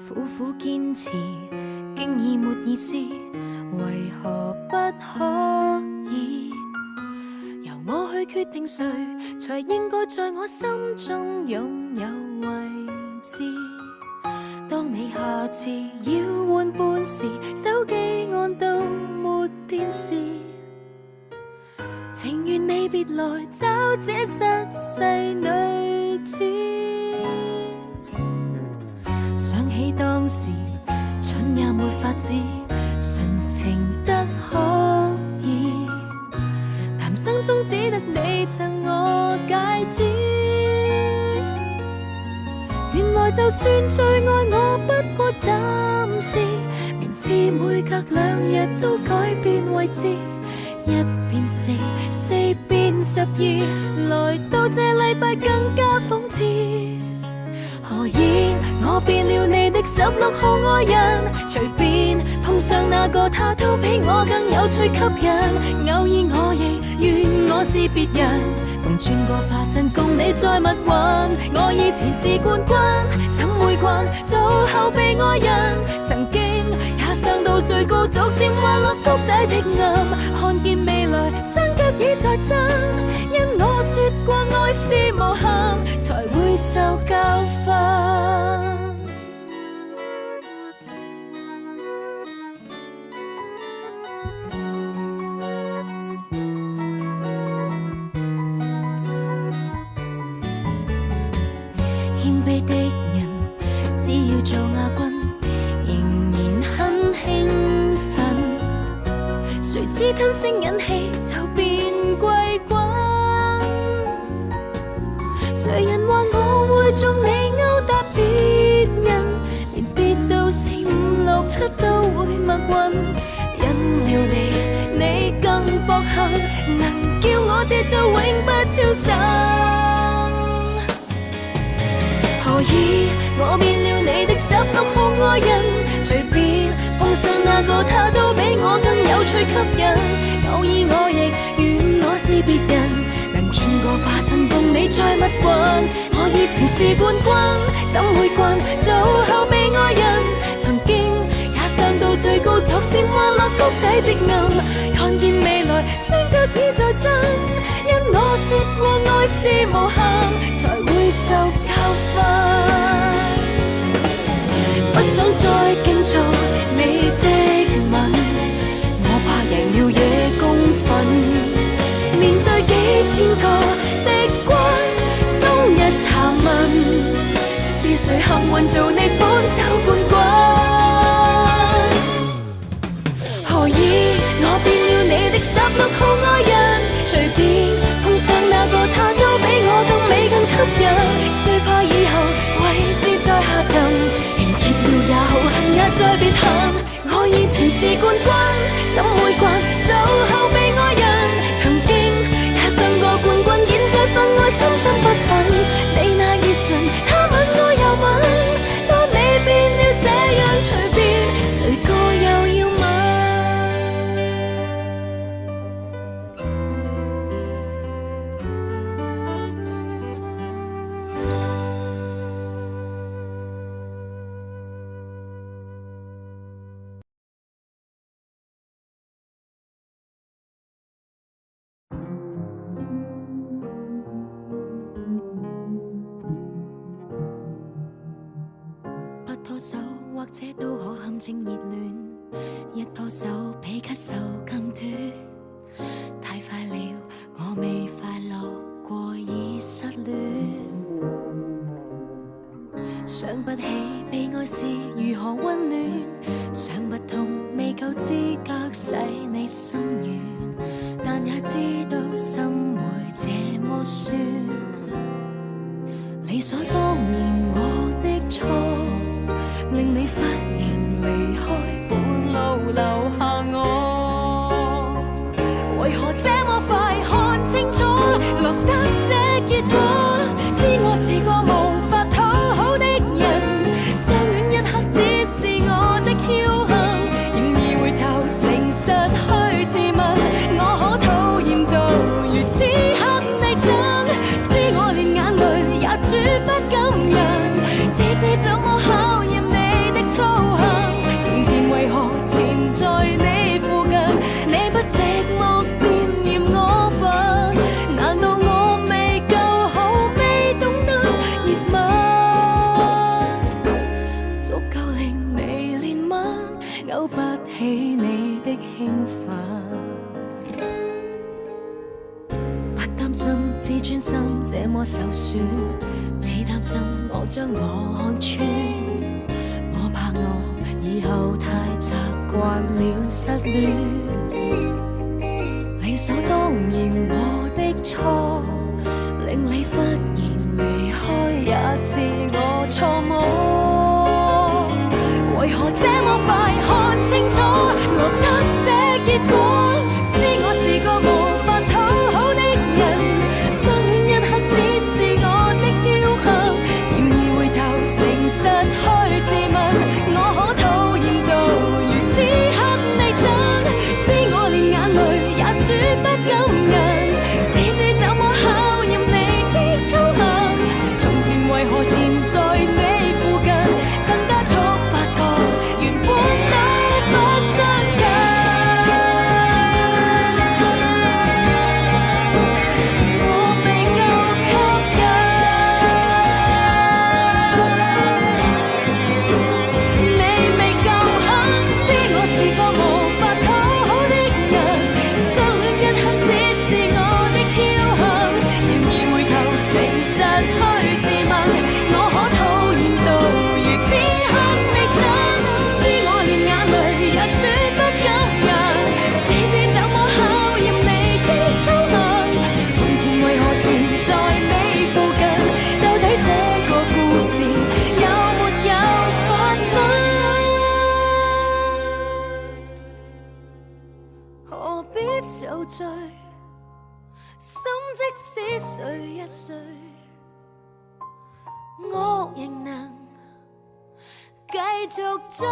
苦苦堅持，經已沒意思，為何不可以由我去決定誰才應該在我心中擁有位置？當你下次要換伴時，手機按到沒電視，情願你別來找這失勢女子。想起當時蠢也沒法子，純情得可以，男生中只得你贈我戒指。原來就算最愛我，不過暫時，名字每隔2日都改變位置，1變4，4變12，來到這禮拜更加諷刺。何以我變了你的16號愛人？隨便碰上那個他都比我更有趣吸引。偶爾我亦願我是別人，能轉個化身共你再蜜運。我以前是冠軍，怎會慣做後備愛人？曾經也上到最高，逐漸滑落谷底的暗。看見未來，雙腳已在震，因我說過愛是無限，才會受教訓。謙卑的人，只要做亞軍，仍然很興奮。誰知吞聲忍氣就變季軍。誰人話我會中你勾搭別人，連跌到4、5、6、7都會默運。因了你，你更薄幸，能叫我跌到永不超生。何以我變了你的16號愛人？隨便碰上那個他都比我更有趣吸引。偶爾我亦願我是別人，能轉個化身共你再蜜運。我以前是冠軍，怎會慣做後備愛人？曾經也上到最高，逐漸滑落谷底的暗。看見未來，雙腳已在震，因我說過愛是無限，才會受教訓。不想再競逐你的吻，我怕贏了也公憤。面對幾千個敵軍，終日查問，是誰幸運做你本周冠軍？何以我變了你的16號愛人？隨便碰上那個他都比我更美更吸引。最怕以後位置再下沉，完結了也好，恨也再別恨。我以前是冠軍，怎會慣做後備愛人？曾經也上過冠軍，現在分愛深深不忿。你那熱唇，他吻我又吻，當你變了這樣隨便，誰個又要吻？不拖手或者都可陷阱熱戀，一拖手被咳嗽更短。太快了，我未快樂過已失戀。想不起被愛是如何溫暖，想不通未夠資格使你心軟，但也知道心會這麼酸。理所當然我的錯，令你忽然離開，半路留下我。為何這麼快看清楚，落得這結果？知我是個無法討好的人，相戀一刻只是我的僥倖，然而回頭誠實去自問，我可討厭到如此刻你憎，知我連眼淚也絕不感人，這怎麼考驗你的起你的興奮。不擔心自尊心這麼受損，只擔心我將我看穿。我怕我以後太習慣了失戀，理所當然我的錯，令你忽然離開也是我錯麼？為何這麼快看清楚，落得這結果？知我是個無法討好的人，相戀一刻只是我的僥倖，然而回頭誠實去自問，我可討厭到如此刻你真？知我連眼淚也絕不敢忍，這怎麼考驗你的操行？從前為何纏在你附近，更加速發覺原本都不相近。我未夠吸引，你未夠狠，知我是個無法討好的人，相戀一刻只是我的僥倖，然而回頭誠實去自問，我可討厭到如此刻你真？知我連眼淚也絕不敢忍，這怎麼考驗你的操行？從前為何纏在你附近？到底這個故事有沒有發生？何必受罪？心即使碎一碎，我仍能繼續追。